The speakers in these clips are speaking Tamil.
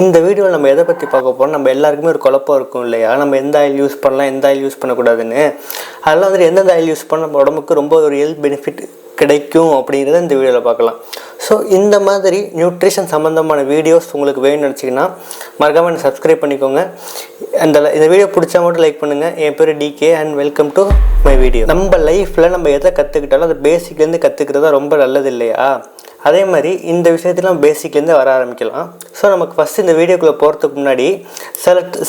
இந்த வீடியோவில் நம்ம எதை பற்றி பார்க்க போகிறோம், நம்ம எல்லாருக்குமே ஒரு குழப்பம் இருக்கும் இல்லையா, நம்ம எந்த ஆயில் யூஸ் பண்ணலாம் எந்த ஆயில் யூஸ் பண்ணக்கூடாதுன்னு. அதெல்லாம் வந்துட்டு எந்தெந்த ஆயில் யூஸ் பண்ண நம்ம உடம்புக்கு ரொம்ப ஒரு ஹெல்த் பெனிஃபிட் கிடைக்கும் அப்படிங்கிறத இந்த வீடியோவில் பார்க்கலாம். ஸோ இந்த மாதிரி நியூட்ரிஷன் சம்மந்தமான வீடியோஸ் உங்களுக்கு வேணும்னு நினச்சிங்கன்னா மறக்காமல் என்ன சப்ஸ்கிரைப் பண்ணிக்கோங்க. இந்த வீடியோ பிடிச்சா மட்டும் லைக் பண்ணுங்கள். என் பேர் DK and welcome to my video. நம்ம லைஃப்பில் நம்ம எதை கற்றுக்கிட்டாலும் அது பேசிக்லேருந்து கற்றுக்கிறது ரொம்ப நல்லது இல்லையா? அதே மாதிரி இந்த விஷயத்துலாம் பேசிக்லேருந்து வர ஆரம்பிக்கலாம். ஸோ நமக்கு ஃபஸ்ட்டு இந்த வீடியோக்குள்ளே போகிறதுக்கு முன்னாடி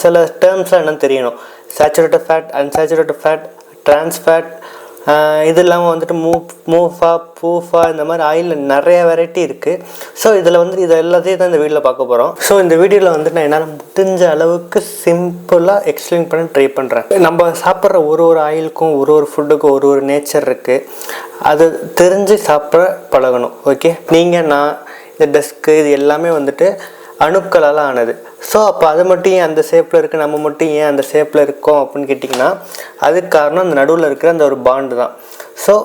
சில டேர்ம்ஸ்லாம் என்னென்னு தெரியணும். Saturated fat, unsaturated fat, trans fat, இது இல்லாமல் வந்துட்டு மூஃபா, பூஃபா, இந்த மாதிரி ஆயிலில் நிறைய வெரைட்டி இருக்குது. ஸோ இதில் வந்து இதை எல்லாத்தையும் தான் இந்த வீடியோவில் பார்க்க போகிறோம். ஸோ இந்த வீடியோவில் வந்துட்டு நான் என்னால் முடிஞ்ச அளவுக்கு சிம்பிளாக எக்ஸ்பிளைன் பண்ண ட்ரை பண்ணுறேன். நம்ம சாப்பிட்ற ஒரு ஆயிலுக்கும் ஒரு ஃபுட்டுக்கும் ஒரு நேச்சர் இருக்குது. அது தெரிஞ்சு சாப்பிட பழகணும். ஓகே, நீங்கள் நான் இந்த டெஸ்க்கு இது எல்லாமே வந்துட்டு அணுக்களால் ஆனது. ஸோ அப்போ அது மட்டும் ஏன் அந்த ஷேப்பில் இருக்குது, நம்ம மட்டும் ஏன் அந்த ஷேப்பில் இருக்கோம் அப்படின்னு கேட்டிங்கன்னா அதுக்கு காரணம் அந்த நடுவில் இருக்கிற அந்த ஒரு பாண்டு தான். ஸோ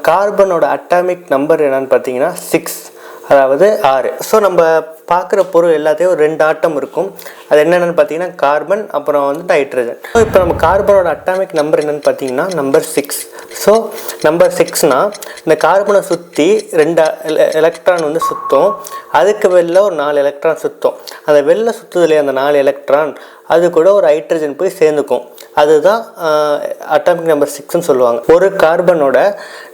கார்பனோட அட்டாமிக் நம்பர் என்னன்னு பார்த்தீங்கன்னா 6, அதாவது 6. ஸோ நம்ம பார்க்குற பொருள் எல்லாத்தையும் ஒரு 2 ஆட்டம் இருக்கும். அது என்னென்னு பார்த்தீங்கன்னா கார்பன், அப்புறம் வந்துட்டு ஹைட்ரஜன். ஸோ இப்போ நம்ம கார்பனோட அட்டாமிக் நம்பர் என்னென்னு பார்த்தீங்கன்னா நம்பர் 6. ஸோ நம்பர் 6னால் இந்த கார்பனை சுற்றி 2 எலக்ட்ரான் வந்து சுற்றும். அதுக்கு வெளில ஒரு 4 எலக்ட்ரான் சுற்றும். அந்த வெளில சுற்றுதுலேயே அந்த 4 எலக்ட்ரான் அது கூட ஒரு ஹைட்ரஜன் போய் சேர்ந்துக்கும். அதுதான் அட்டாமிக் நம்பர் 6ன்னு சொல்லுவாங்க. ஒரு கார்பனோட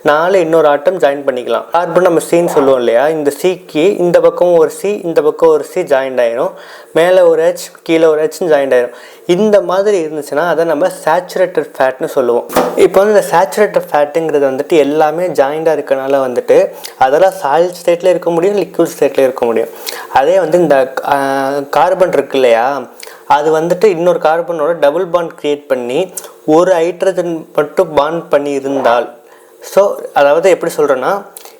4 இன்னொரு ஆட்டம் ஜாயின் பண்ணிக்கலாம். கார்பன் நம்ம சின்னு சொல்லுவோம் இல்லையா, இந்த சிக்கு இந்த பக்கம் ஒரு சி இந்த பக்கம் ஒரு சி ஜாயிண்ட் ஆயிரும். மேலே ஒரு ஹெச் கீழே ஒரு ஹெச்னு ஜாயிண்ட் ஆயிரும். இந்த மாதிரி இருந்துச்சுன்னா அதை நம்ம சேச்சுரேட்டட் ஃபேட்னு சொல்லுவோம். இப்போ வந்து இந்த சேச்சுரேட்டட் ஃபேட்டுங்கிறது வந்துட்டு எல்லாமே ஜாயிண்டாக இருக்கனால வந்துட்டு அதெல்லாம் சாலிட் ஸ்டேட்டில் இருக்க முடியும், லிக்விட் ஸ்டேட்டில் இருக்க முடியும். அதே வந்து இந்த கார்பன் இருக்கு இல்லையா, அது வந்துட்டு இன்னொரு கார்பனோட டபுள் பாண்ட் க்ரியேட் பண்ணி ஒரு ஹைட்ரஜன் மட்டும் பாண்ட் பண்ணி இருந்தால், ஸோ அதாவது எப்படி சொல்கிறேன்னா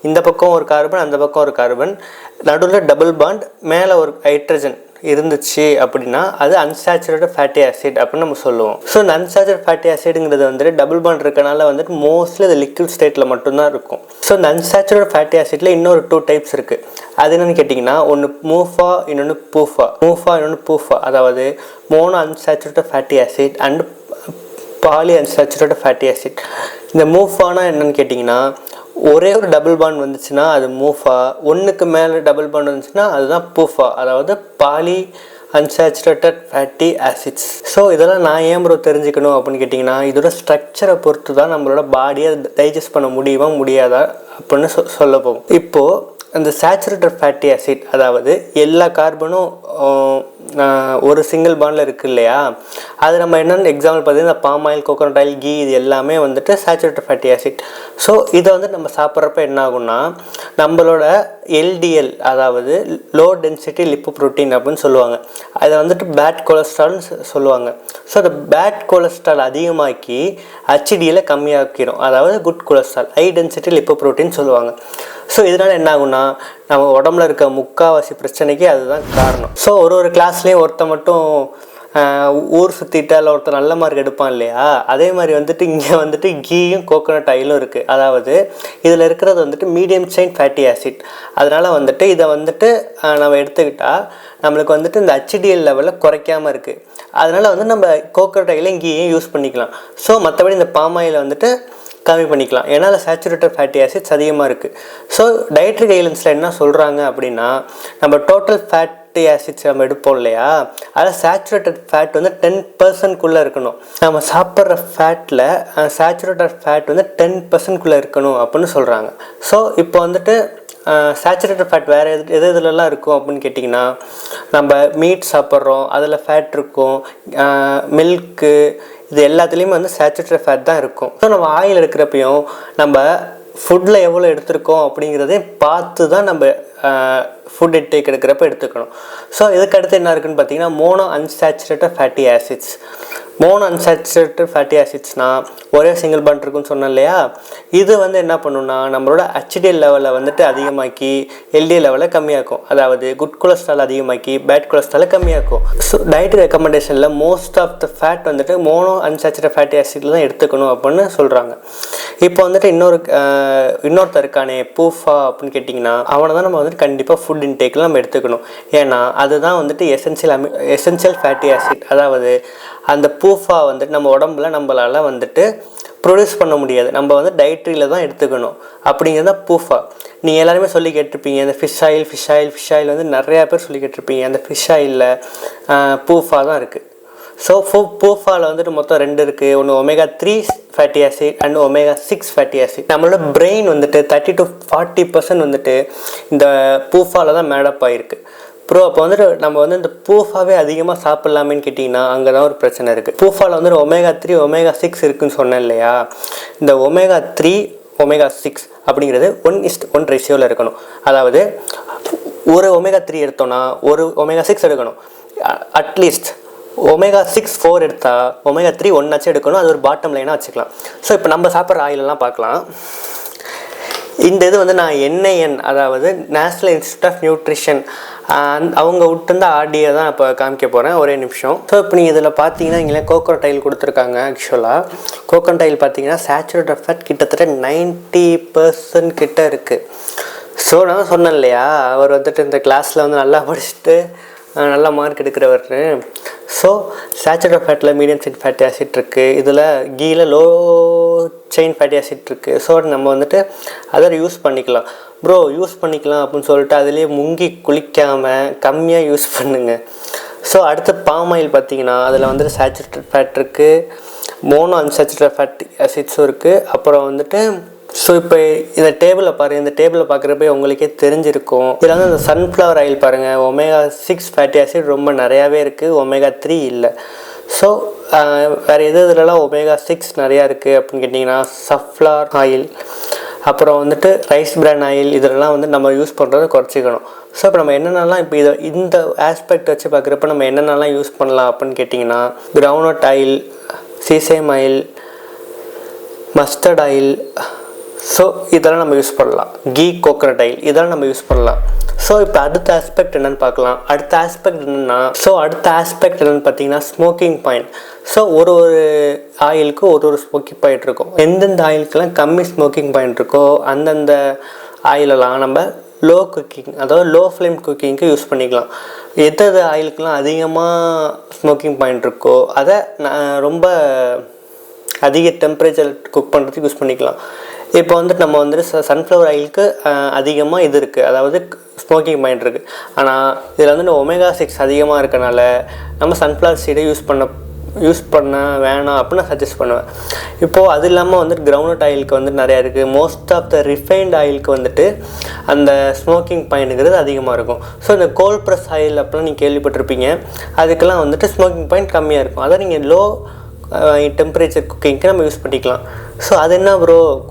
இந்த பக்கம் ஒரு கார்பன் அந்த பக்கம் ஒரு கார்பன் நடுவில் டபுள் பாண்ட் மேலே ஒரு ஹைட்ரஜன் இருந்துச்சு அப்படின்னா அது அன்சாச்சுரேட்டட் ஃபேட்டி ஆசிட் அப்படின்னு நம்ம சொல்லுவோம். ஸோ இந்த அன்சாச்சுரேட்டட் ஃபேட்டி ஆசிடுங்கிறது வந்துட்டு டபுள் பாண்ட் இருக்கனால வந்துட்டு மோஸ்ட்லி அது லிக்விட் ஸ்டேட்டில் மட்டும்தான் இருக்கும். ஸோ இந்த அன்சாச்சுரேட்டட் ஃபேட்டி ஆசிட்டில் இன்னொரு 2 டைப்ஸ் இருக்குது. அது என்னென்னு கேட்டிங்கன்னா ஒன்று மூஃபா, இன்னொன்று பூஃபா. அதாவது mono unsaturated fatty acid and poly unsaturated fatty acid. இந்த மூஃபானா என்னென்னு கேட்டிங்கன்னா ஒரே ஒரு டபுள் பாண்ட் வந்துச்சுன்னா அது மூஃபா, ஒன்றுக்கு மேலே டபுள் பாண்ட் வந்துச்சுன்னா அதுதான் பூஃபா, அதாவது poly unsaturated fatty acids. So இதெல்லாம் நான் ஏன் ப்ரோ தெரிஞ்சுக்கணும் அப்படின்னு கேட்டிங்கன்னா இதோட ஸ்ட்ரக்சரை பொறுத்து தான் நம்மளோட பாடியை டைஜஸ்ட் பண்ண முடியாதா அப்படின்னு சொல்ல போகும். இப்போது அந்த சேச்சுரேட்டட் ஃபேட்டி ஆசிட், அதாவது எல்லா கார்பனும் ஒரு சிங்கிள் பாண்டில் இருக்குது இல்லையா, அது நம்ம என்னென்னு எக்ஸாம்பிள் பார்த்தீங்கன்னா palm oil, coconut oil, ghee, இது எல்லாமே வந்துட்டு சேச்சுரேட்டட் ஃபேட்டி ஆசிட். ஸோ இதை வந்து நம்ம சாப்பிட்றப்ப என்ன ஆகும்னா நம்மளோட எல்டிஎல், அதாவது லோ டென்சிட்டி லிப்போப்ரோட்டீன் அப்படின்னு சொல்லுவாங்க. அதை வந்துட்டு பேட் கொலஸ்ட்ரால்னு சொல்லுவாங்க. ஸோ அந்த பேட் கொலஸ்ட்ரால் அதிகமாக்கி ஹெச்டிஎலை கம்மியாக்கிடும், அதாவது good cholesterol, high density lipoprotein சொல்லுவாங்க. ஸோ இதனால் என்ன ஆகும்னா நம்ம உடம்புல இருக்க முக்கால்வாசி பிரச்சனைக்கு அதுதான் காரணம். ஸோ ஒரு கிளாஸ்லேயும் ஒருத்தர் மட்டும் ஊர் சுற்றிட்டால் ஒருத்தர் நல்ல மார்க் எடுப்பான் இல்லையா, அதே மாதிரி வந்துட்டு இங்கே வந்துட்டு கீயும் கோகோனட் ஆயிலும் இருக்குது. அதாவது இதில் இருக்கிறது வந்துட்டு மீடியம் செயின் ஃபேட்டி ஆசிட். அதனால் வந்துட்டு இதை வந்துட்டு நம்ம எடுத்துக்கிட்டால் நம்மளுக்கு வந்துட்டு இந்த ஹெச்டிஎல் லெவலில் குறைக்காமல் இருக்குது. அதனால் வந்து நம்ம கோகோனட் ஆயிலையும் கீயும் யூஸ் பண்ணிக்கலாம். ஸோ மற்றபடி இந்த பாம் ஆயிலை வந்துட்டு கம்மி பண்ணிக்கலாம், ஏன்னா அதில் சேச்சுரேட்டட் ஃபேட்டி ஆசிட்ஸ் அதிகமாக இருக்குது. ஸோ டயட்ரி கைட்லைன்ஸில் என்ன சொல்கிறாங்க அப்படின்னா நம்ம டோட்டல் ஃபேட்டி ஆசிட்ஸ் நம்ம எடுப்போம் இல்லையா, அதில் சேச்சுரேட்டட் ஃபேட் வந்து 10% இருக்கணும். நம்ம சாப்பிட்ற ஃபேட்டில் சேச்சுரேட்டட் ஃபேட் வந்து 10% இருக்கணும் அப்படின்னு சொல்கிறாங்க. ஸோ இப்போ வந்துட்டு சேச்சுரேட்டட் ஃபேட் வேறு எதுலலாம் இருக்கும் அப்படின்னு கேட்டிங்கன்னா நம்ம மீட் சாப்பிட்றோம், அதில் ஃபேட் இருக்கும், மில்க்கு, இது எல்லாத்துலேயுமே வந்து சேச்சுரேட்டட் ஃபேட் தான் இருக்கும். ஸோ நம்ம ஆயில் எடுக்கிறப்பையும் நம்ம ஃபுட்டில் எவ்வளோ எடுத்துருக்கோம் அப்படிங்கிறதே பார்த்து தான் நம்ம ஃபுட் இன்டேக் எடுக்கிறப்ப எடுத்துக்கணும். ஸோ இதுக்கு அடுத்து என்ன இருக்குதுன்னு பார்த்தீங்கன்னா mono unsaturated fatty acids. Mono unsaturated fatty ஆசிட்ஸ்னால் ஒரே சிங்கிள் பாண்ட் இருக்குன்னு சொன்னேன் இல்லையா, இது வந்து என்ன பண்ணுன்னா நம்மளோட HDL லெவலை வந்துட்டு அதிகமாக்கி LDL லெவலை கம்மியாக்கும். அதாவது குட் கொலஸ்ட்ரால் அதிகமாக்கி பேட் கொலஸ்ட்ராலை கம்மியாக்கும். ஸோ டயட் ரெக்கமெண்டேஷனில் மோஸ்ட் ஆஃப் த ஃபேட் வந்துட்டு மோனோ அன்சாச்சுரேட்டட் ஃபேட்டி ஆசிட்ல தான் எடுத்துக்கணும் அப்படின்னு சொல்கிறாங்க. இப்போ வந்துட்டு இன்னொருத்தர் இருக்கானே பூஃபா அப்படின்னு கேட்டிங்கன்னா அவனை தான் நம்ம வந்துட்டு கண்டிப்பாக ஃபுட் இன்டேக்கில் நம்ம எடுத்துக்கணும். ஏன்னா அதுதான் வந்துட்டு எசென்ஷியல் ஃபேட்டி ஆசிட். அதாவது அந்த பூஃபா வந்துட்டு நம்ம உடம்புல நம்மளால் வந்துட்டு ப்ரொடியூஸ் பண்ண முடியாது, நம்ம வந்து டயட்ரியில் தான் எடுத்துக்கணும். அப்படிங்கிறது தான் பூஃபா. நீங்கள் எல்லாருமே சொல்லி கேட்டிருப்பீங்க, இந்த ஃபிஷ் ஆயில் வந்து நிறையா பேர் சொல்லி கேட்டிருப்பீங்க. அந்த ஃபிஷ் ஆயிலில் பூஃபா தான் இருக்குது. ஸோ பூஃபாவில் வந்துட்டு மொத்தம் 2 இருக்குது. ஒன்று omega-3 fatty acid and omega-6 fatty acid. நம்மளோட பிரெயின் வந்துட்டு 30 to 40% வந்துட்டு இந்த பூஃபாவில் தான் மேடப் ஆகிருக்கு. அப்போ வந்துட்டு நம்ம வந்து இந்த பூஃபாவே அதிகமாக சாப்பிட்லாமேன்னு கேட்டிங்கன்னா அங்கே தான் ஒரு பிரச்சனை இருக்குது. பூஃபாவில் வந்துட்டு omega-3 omega-6 இருக்குதுன்னு சொன்னேன் இல்லையா. இந்த omega-3 omega-6 அப்படிங்கிறது 1:1 ரேஷியோவில் இருக்கணும். அதாவது ஒரு omega-3 எடுத்தோன்னா ஒரு omega-6 எடுக்கணும். அட்லீஸ்ட் omega-6 4 எடுத்தால் omega-3 1 எடுக்கணும். அது ஒரு பாட்டம் லைனாக வச்சுக்கலாம். ஸோ இப்போ நம்ம சாப்பிட்ற ஆயிலெல்லாம் பார்க்கலாம். இந்த இது வந்து நான் NIN, அதாவது நேஷ்னல் இன்ஸ்டியூட் ஆஃப் நியூட்ரிஷன், அவங்க விட்டுருந்த ஆடியோ தான் இப்போ காமிக்க போகிறேன். ஒரே நிமிஷம். ஸோ இப்போ நீங்கள் இதில் பார்த்தீங்கன்னா இங்கே கோகோனட் ஆயில் கொடுத்துருக்காங்க. ஆக்சுவலாக கோகோனட் ஆயில் பார்த்தீங்கன்னா சேச்சுரேட்டட் ஃபேட் கிட்டத்தட்ட 90% கிட்ட இருக்குது. ஸோ நான் சொன்னேன் இல்லையா, அவர் வந்துட்டு இந்த கிளாஸில் வந்து நல்லா படிச்சுட்டு நல்ல மார்க் எடுக்கிறவர்னு. ஸோ சேச்சுரேட்டட் ஃபேட்டில் மீடியம் செயின் ஃபேட்டி ஆசிட் இருக்குது, இதில் கீழே லோ செயின் ஃபேட்டி ஆசிட் இருக்குது. ஸோ நம்ம வந்துட்டு அதை யூஸ் பண்ணிக்கலாம். யூஸ் பண்ணிக்கலாம் அப்படின்னு சொல்லிட்டு அதுலேயே முங்கி குளிக்காமல் கம்மியாக யூஸ் பண்ணுங்கள். ஸோ அடுத்து பாம் ஆயில் பார்த்தீங்கன்னா அதில் வந்துட்டு சேச்சுரேட்டட் ஃபேட் இருக்குது, மோனோ அன்சாச்சுரேட்டட் ஃபேட்டி ஆசிட்ஸும் இருக்குது. அப்புறம் வந்துட்டு ஸோ இப்போ இந்த டேபிளில் பாருங்கள், இந்த டேபிளில் பார்க்குறப்ப உங்களுக்கே தெரிஞ்சிருக்கும். இதில் வந்து இந்த சன்ஃப்ளவர் ஆயில் பாருங்கள், omega-6 ஃபேட்டி ஆசிட் ரொம்ப நிறையாவே இருக்குது, omega-3 இல்லை. ஸோ வேறு இதுலலாம் omega-6 நிறையா இருக்குது அப்படின்னு கேட்டிங்கன்னா சன்ஃப்ளவர் ஆயில், அப்புறம் வந்துட்டு ரைஸ் பிரான் ஆயில், இதெல்லாம் வந்து நம்ம யூஸ் பண்ணுறதை குறைச்சிக்கணும். ஸோ இப்போ நம்ம என்னென்னலாம் இப்போ இந்த ஆஸ்பெக்ட் வச்சு பார்க்குறப்ப நம்ம என்னென்னலாம் யூஸ் பண்ணலாம் அப்படின்னு கேட்டிங்கன்னா groundnut oil, sesame oil, mustard oil, so இதெல்லாம் நம்ம யூஸ் பண்ணலாம். கோகோனட் ஆயில் இதெல்லாம் நம்ம யூஸ் பண்ணலாம். ஸோ இப்போ அடுத்த ஆஸ்பெக்ட் என்னென்னு பார்க்கலாம். அடுத்த ஆஸ்பெக்ட் என்னென்னு பார்த்தீங்கன்னா ஸ்மோக்கிங் பாயிண்ட். ஸோ ஒரு ஆயிலுக்கு ஒரு ஸ்மோக்கிங் பாயிண்ட் இருக்கும். எந்தெந்த ஆயிலுக்கெல்லாம் கம்மி ஸ்மோக்கிங் பாயிண்ட் இருக்கோ அந்தந்த ஆயிலெல்லாம் நம்ம லோ குக்கிங், அதாவது லோ ஃப்ளேம் குக்கிங்க்கு யூஸ் பண்ணிக்கலாம். எந்த ஆயிலுக்கெல்லாம் அதிகமாக ஸ்மோக்கிங் பாயிண்ட் இருக்கோ அதை ரொம்ப அதிக டெம்பரேச்சர் குக் பண்ணுறதுக்கு யூஸ் பண்ணிக்கலாம். இப்போ வந்துட்டு நம்ம வந்துட்டு சன்ஃப்ளவர் ஆயிலுக்கு அதிகமாக இது இருக்குது, அதாவது ஸ்மோக்கிங் பாயிண்ட் இருக்குது. ஆனால் இதில் வந்துட்டு omega-6 அதிகமாக இருக்கனால நம்ம சன்ஃப்ளவர் சீடை யூஸ் பண்ண வேணாம் அப்படின்னு நான் சஜஸ்ட் பண்ணுவேன். இப்போது அது இல்லாமல் வந்துட்டு கிரவுண்ட்நட் ஆயிலுக்கு வந்துட்டு நிறையா இருக்குது. மோஸ்ட் ஆஃப் த ரிஃபைன்ட் ஆயிலுக்கு வந்துட்டு அந்த ஸ்மோக்கிங் பாயிண்ட்டுங்கிறது அதிகமாக இருக்கும். ஸோ இந்த கோல்ட் ப்ரெஸ் ஆயில் அப்படிலாம் நீங்கள் கேள்விப்பட்டிருப்பீங்க, அதுக்கெல்லாம் வந்துட்டு ஸ்மோக்கிங் பாயிண்ட் கம்மியாக இருக்கும். அதை நீங்கள் லோ டெம்பரேச்சர் குக்கிங்க்கு நம்ம யூஸ் பண்ணிக்கலாம். ஸோ அது என்ன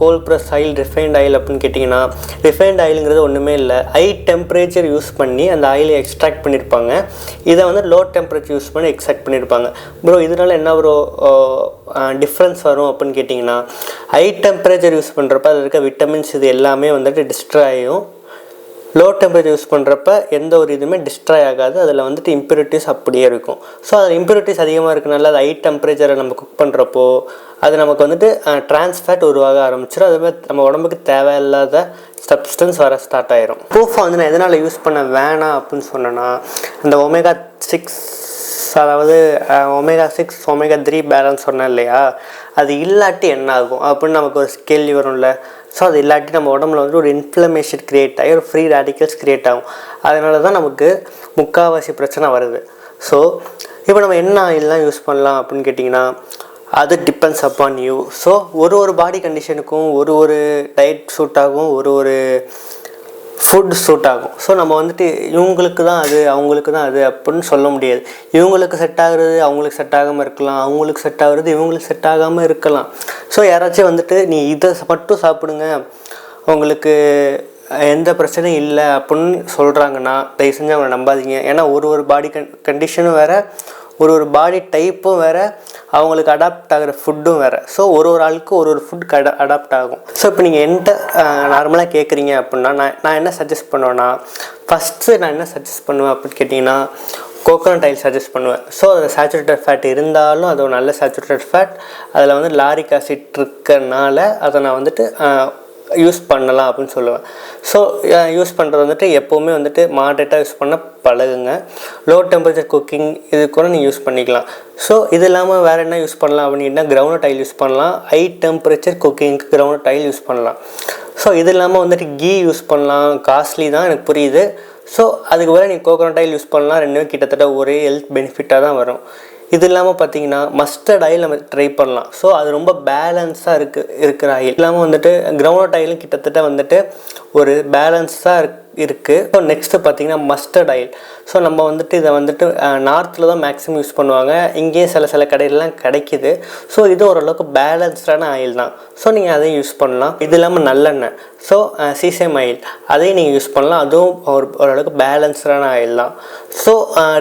gold press oil refined oil அப்படின்னு கேட்டிங்கன்னா ரிஃபைன்ட் ஆயிலுங்கிறது ஒன்றுமே இல்லை, ஹை டெம்பரேச்சர் யூஸ் பண்ணி அந்த ஆயிலை எக்ஸ்ட்ராக்ட் பண்ணியிருப்பாங்க. இதை வந்து லோ டெம்பரேச்சர் யூஸ் பண்ணி எக்ஸ்ட்ராக்ட் பண்ணியிருப்பாங்க. இதனால் என்ன டிஃப்ரென்ஸ் வரும் அப்படின்னு கேட்டிங்கன்னா ஹை டெம்பரேச்சர் யூஸ் பண்ணுறப்ப அதில் இருக்க விட்டமின்ஸ் இது எல்லாமே வந்துட்டு டிஸ்ட்ராய் ஆகும். லோ டெம்பரேச்சர் யூஸ் பண்ணுறப்ப எந்த ஒரு இதுவுமே டிஸ்ட்ராய் ஆகாது, அதில் வந்துட்டு இம்ப்யூரிட்டிஸ் அப்படியே இருக்கும். ஸோ அதில் இம்ப்யூரிட்டிஸ் அதிகமாக இருக்கனால அது ஹை டெம்பரேச்சரை நம்ம குக் பண்ணுறப்போ அது நமக்கு வந்துட்டு டிரான்ஸ்ஃபேட் உருவாக ஆரம்பிச்சிடும். அதுமாதிரி நம்ம உடம்புக்கு தேவையில்லாத சப்ஸ்டன்ஸ் வர ஸ்டார்ட் ஆயிரும். ப்ரூஃபை வந்து நான் எதனால் யூஸ் பண்ண வேணாம் அப்படின்னு சொன்னேன்னா அந்த omega-6, அதாவது omega-6 omega-3 பேலன்ஸ் சொன்னேன் இல்லையா, அது இல்லாட்டி என்ன ஆகும் அப்படின்னு நமக்கு ஒரு கேள்வி வரும்ல. ஸோ அது இல்லாட்டி நம்ம உடம்புல வந்து ஒரு இன்ஃப்ளமேஷன் க்ரியேட் ஆகி ஒரு ஃப்ரீ ரேடிக்கல்ஸ் க்ரியேட் ஆகும். அதனால தான் நமக்கு முக்கால்வாசி பிரச்சனை வருது. ஸோ இப்போ நம்ம என்ன ஆயிலெலாம் யூஸ் பண்ணலாம் அப்படின்னு கேட்டிங்கன்னா அது டிபெண்ட்ஸ் அப்பான் யூ. ஸோ ஒரு பாடி கண்டிஷனுக்கும் ஒரு டயட் சூட் ஆகும், ஒரு ஃபுட் சூட் ஆகும். ஸோ நம்ம வந்துட்டு இவங்களுக்கு தான் அது அவங்களுக்கு தான் அது அப்படின்னு சொல்ல முடியாது. இவங்களுக்கு செட் ஆகுறது அவங்களுக்கு செட் ஆகாமல் இருக்கலாம், அவங்களுக்கு செட் ஆகுறது இவங்களுக்கு செட் ஆகாமல் இருக்கலாம். ஸோ யாராச்சும் வந்துட்டு நீ இதை மட்டும் சாப்பிடுங்க உங்களுக்கு எந்த பிரச்சனையும் இல்லை அப்படின்னு சொல்கிறாங்கன்னா தயவு செஞ்சு அவங்களை நம்பாதீங்க. ஏன்னா ஒரு பாடி கண்டிஷனும் வேறு, ஒரு பாடி டைப்பும் வேறு, அவங்களுக்கு அடாப்ட் ஆகிற ஃபுட்டும் வேறு. ஸோ ஒரு ஆளுக்கு ஒரு ஃபுட் அடாப்ட் ஆகும். ஸோ இப்போ நீங்கள் என்கிட்ட நார்மலாக கேட்குறீங்க அப்படின்னா நான் என்ன சஜஸ்ட் பண்ணுவேன்னா, ஃபஸ்ட்டு நான் என்ன சஜஸ்ட் பண்ணுவேன் அப்படின்னு கேட்டிங்கன்னா, கோகோனட் ஆயில் சஜஸ்ட் பண்ணுவேன். ஸோ அதில் சேச்சுரேட்டட் ஃபேட் இருந்தாலும் அது ஒரு நல்ல சேச்சுரேட்டட் ஃபேட். அதில் வந்து லாரிக் ஆசிட் இருக்கறனால அதை நான் வந்துட்டு யூஸ் பண்ணலாம் அப்படின்னு சொல்லுவேன். ஸோ யூஸ் பண்ணுறது வந்துட்டு எப்போவுமே வந்துட்டு மாடரேட்டாக யூஸ் பண்ண பழகுங்க. லோ டெம்பரேச்சர் குக்கிங் இது கூட நீங்கள் யூஸ் பண்ணிக்கலாம். ஸோ இது இல்லாமல் வேறு என்ன யூஸ் பண்ணலாம் அப்படின்னா, கிரவுண்ட் ஆயில் யூஸ் பண்ணலாம். ஹை டெம்பரேச்சர் குக்கிங்க்கு கிரவுண்ட் ஆயில் யூஸ் பண்ணலாம். ஸோ இது இல்லாமல் வந்துட்டு கீ யூஸ் பண்ணலாம். காஸ்ட்லி தான், எனக்கு புரியுது. ஸோ அதுக்கு வேறு நீங்கள் கோகோனட் ஆயில் யூஸ் பண்ணலாம். ரெண்டுமே கிட்டத்தட்ட ஒரே ஹெல்த் பெனிஃபிட்டாக தான் வரும். இது இல்லாமல் பார்த்தீங்கன்னா மஸ்டர்ட் ஆயில் நம்ம ட்ரை பண்ணலாம். ஸோ அது ரொம்ப பேலன்ஸாக இருக்கிற ஆயில். இல்லாமல் வந்துட்டு கிரவுண்ட் ஆயிலும் கிட்டத்தட்ட வந்துட்டு ஒரு பேலன்ஸாக இருக்குது. ஸோ நெக்ஸ்ட்டு பார்த்தீங்கன்னா மஸ்டர்ட் ஆயில். ஸோ நம்ம வந்துட்டு இதை வந்துட்டு நார்த்தில் தான் மேக்ஸிமம் யூஸ் பண்ணுவாங்க. இங்கேயே சில கடையிலலாம் கிடைக்கிது. ஸோ இது ஓரளவுக்கு பேலன்ஸ்டான ஆயில் தான். ஸோ நீங்கள் அதையும் யூஸ் பண்ணலாம். இது இல்லாமல் நல்லெண்ணெய். ஸோ சீசேம் ஆயில் அதையும் நீங்கள் யூஸ் பண்ணலாம். அதுவும் ஓரளவுக்கு பேலன்ஸ்டான ஆயில் தான். So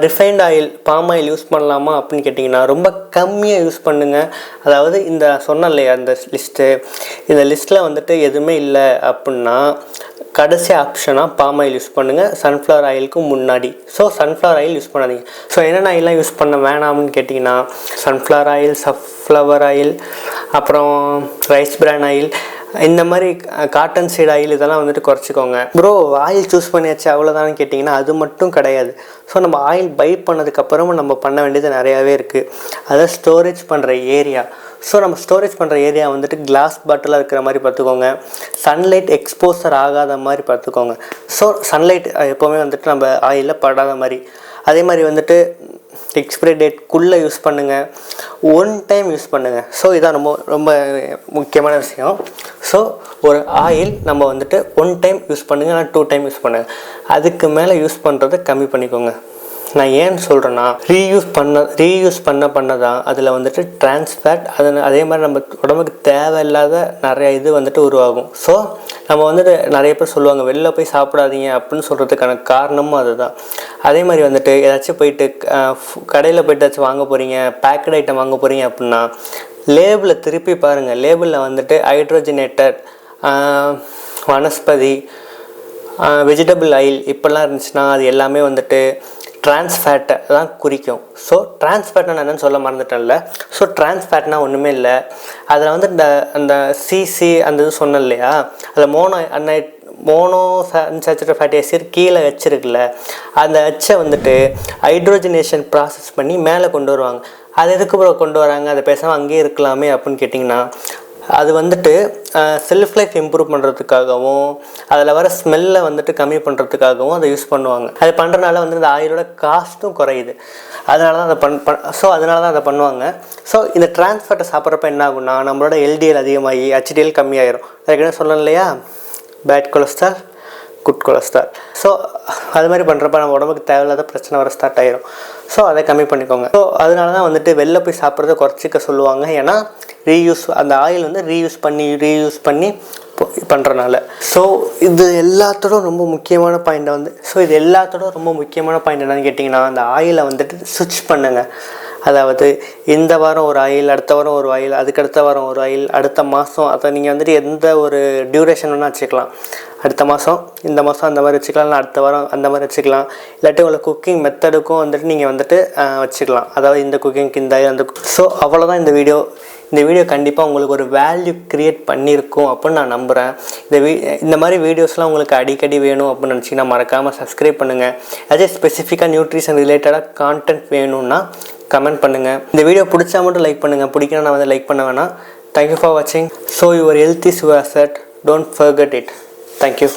refined oil, palm oil use பண்ணலாமா அப்படின்னு கேட்டிங்கன்னா, ரொம்ப கம்மியாக யூஸ் பண்ணுங்கள். அதாவது இந்த சொன்னேன் இல்லையா அந்த லிஸ்ட்டு, இந்த லிஸ்ட்டில் வந்துட்டு எதுவுமே இல்லை அப்படின்னா கடைசி ஆப்ஷனாக பாம் ஆயில் யூஸ் பண்ணுங்கள், சன்ஃப்ளவர் ஆயிலுக்கு முன்னாடி. ஸோ சன்ஃப்ளவர் ஆயில் யூஸ் பண்ணாதீங்க. ஸோ என்னென்ன ஆயிலெலாம் யூஸ் பண்ண வேணாம்னு கேட்டிங்கன்னா, சன்ஃப்ளவர் ஆயில், சன்ஃப்ளவர் ஆயில், அப்புறம் ரைஸ் பிரான் ஆயில், இந்த மாதிரி காட்டன் சீட் ஆயில் இதெல்லாம் வந்துட்டு குறைச்சிக்கோங்க. ப்ரோ ஆயில் சூஸ் பண்ணியாச்சு அவ்வளோதான்னு கேட்டிங்கன்னா அது மட்டும் கிடையாது. ஸோ நம்ம ஆயில் பை பண்ணதுக்கப்புறமும் நம்ம பண்ண வேண்டியது நிறையாவே இருக்குது. அதை ஸ்டோரேஜ் பண்ணுற ஏரியா. ஸோ நம்ம ஸ்டோரேஜ் பண்ணுற ஏரியா வந்துட்டு கிளாஸ் பாட்டிலாக இருக்கிற மாதிரி பார்த்துக்கோங்க. சன்லைட் எக்ஸ்போசர் ஆகாத மாதிரி பார்த்துக்கோங்க. ஸோ சன்லைட் எப்போவுமே வந்துட்டு நம்ம ஆயிலில் படாத மாதிரி. அதே மாதிரி வந்துட்டு எக்ஸ்பிரி டேட்குள்ளே யூஸ் பண்ணுங்கள். ஒன் டைம் யூஸ் பண்ணுங்கள். ஸோ இதான் ரொம்ப ரொம்ப முக்கியமான விஷயம். ஸோ ஒரு ஆயில் நம்ம வந்துட்டு ஒன் டைம் யூஸ் பண்ணுங்கள், ஆனால் 2 டைம் யூஸ் பண்ணுங்கள். அதுக்கு மேலே யூஸ் பண்ணுறதை கம்மி பண்ணிக்கோங்க. நான் ஏன்னு சொல்கிறேன்னா, ரீயூஸ் பண்ண தான் அதில் வந்துட்டு டிரான்ஸ்ஃபேட், அதே மாதிரி நம்ம உடம்புக்கு தேவையில்லாத நிறைய இது வந்துட்டு உருவாகும். ஸோ நம்ம வந்துட்டு நிறைய பேர் சொல்லுவாங்க வெளில போய் சாப்பிடாதீங்க அப்படின்னு சொல்கிறதுக்கான காரணமும் அதுதான். அதே மாதிரி வந்துட்டு ஏதாச்சும் போயிட்டு கடையில் போய்ட்டு ஏதாச்சும் வாங்க போகிறீங்க, பேக்கட் ஐட்டம் வாங்க போகிறீங்க அப்படின்னா லேபிளை திருப்பி பாருங்கள். லேபிளில் வந்துட்டு ஹைட்ரோஜனேட்டட், வனஸ்பதி, வெஜிடபிள் ஆயில் இப்படிலாம் இருந்துச்சுன்னா அது எல்லாமே வந்துட்டு டிரான்ஸ்ஃபேட்டை தான் குறிக்கும். ஸோ டிரான்ஸ்ஃபேட்னா நான் என்னென்னு சொல்ல மறந்துட்டேன்ல. ஸோ டிரான்ஸ்ஃபேட்னா ஒன்றுமே இல்லை. அதில் வந்து அந்த சிசி அந்த இது சொன்னேன் இல்லையா, அதில் மோனோ அன்சாச்சுரேட்டட் ஃபேட்டி ஆசிட் கீழே வச்சுருக்குல்ல, அந்த அச்சை வந்துட்டு ஹைட்ரோஜனேஷன் ப்ராசஸ் பண்ணி மேலே கொண்டு வருவாங்க. அது எதுக்கு கொண்டு வராங்க, அதை பேசாமல் அங்கேயே இருக்கலாமே அப்படின்னு கேட்டிங்கன்னா, அது வந்துட்டு செல்ஃப் லைஃப் இம்ப்ரூவ் பண்ணுறதுக்காகவும் அதில் வர ஸ்மெல்லை வந்துட்டு கம்மி பண்ணுறதுக்காகவும் அதை யூஸ் பண்ணுவாங்க. அது பண்ணுறதுனால வந்து இந்த ஆயிலோட காஸ்ட்டும் குறையுது. அதனால தான் அதை பண்ணுவாங்க. ஸோ இந்த டிரான்ஸ்ஃபேட்டை சாப்பிட்றப்ப என்ன ஆகும்னா, நம்மளோட எல்டிஎல் அதிகமாகி ஹெச்டிஎல் கம்மியாயிரும். அதுக்கு என்ன சொல்லணும் இல்லையா, bad cholesterol good cholesterol. So அது மாதிரி பண்ணுறப்ப நம்ம உடம்புக்கு தேவையில்லாத பிரச்சனை வர ஸ்டார்ட் ஆயிரும். ஸோ அதை கம்மி பண்ணிக்கோங்க. ஸோ அதனால தான் வந்துட்டு வெளில போய் சாப்பிட்றத குறைச்சிக்க சொல்லுவாங்க. ஏன்னா அந்த ஆயில் வந்து ரீயூஸ் பண்ணி பண்ணுறனால. ஸோ இது எல்லாத்தோட ரொம்ப முக்கியமான பாயிண்ட் என்னன்னு கேட்டிங்கன்னா, அந்த ஆயிலை வந்துட்டு ஸ்விட்ச் பண்ணுங்கள். அதாவது இந்த வாரம் ஒரு ஆயில், அடுத்த வாரம் ஒரு ஆயில், அதுக்கடுத்த வாரம் ஒரு ஆயில், அடுத்த மாதம், அதை நீங்கள் வந்துட்டு எந்த ஒரு டியூரேஷன் வேணால் வச்சுக்கலாம். அடுத்த மாதம், இந்த மாதம் அந்த மாதிரி வச்சுக்கலாம், இல்லை அடுத்த வாரம் அந்த மாதிரி வச்சுக்கலாம். இல்லாட்டி உங்களை குக்கிங் மெத்தடுக்கும் வந்துட்டு நீங்கள் வந்துட்டு வச்சுக்கலாம். அதாவது இந்த குக்கிங்க்கு இந்த ஆயில் அந்த. ஸோ அவ்வளோதான் இந்த வீடியோ கண்டிப்பாக உங்களுக்கு ஒரு வேல்யூ க்ரியேட் பண்ணியிருக்கும் அப்படின்னு நான் நம்புகிறேன். இந்த மாதிரி வீடியோஸ்லாம் உங்களுக்கு அடிக்கடி வேணும் அப்படின்னு நினச்சிங்கன்னா மறக்காமல் சப்ஸ்கிரைப் பண்ணுங்கள். அதே ஸ்பெசிஃபிக்காக நியூட்ரிஷன் ரிலேட்டடாக கான்டென்ட் வேணும்னா கமெண்ட் பண்ணுங்கள். இந்த வீடியோ பிடிச்சா மட்டும் லைக் பண்ணுங்கள், பிடிக்கணும் நான் வந்து லைக் பண்ண வேணாம். தேங்க்யூ ஃபார் வாட்சிங். So your health is your asset, don't forget it. Thank you.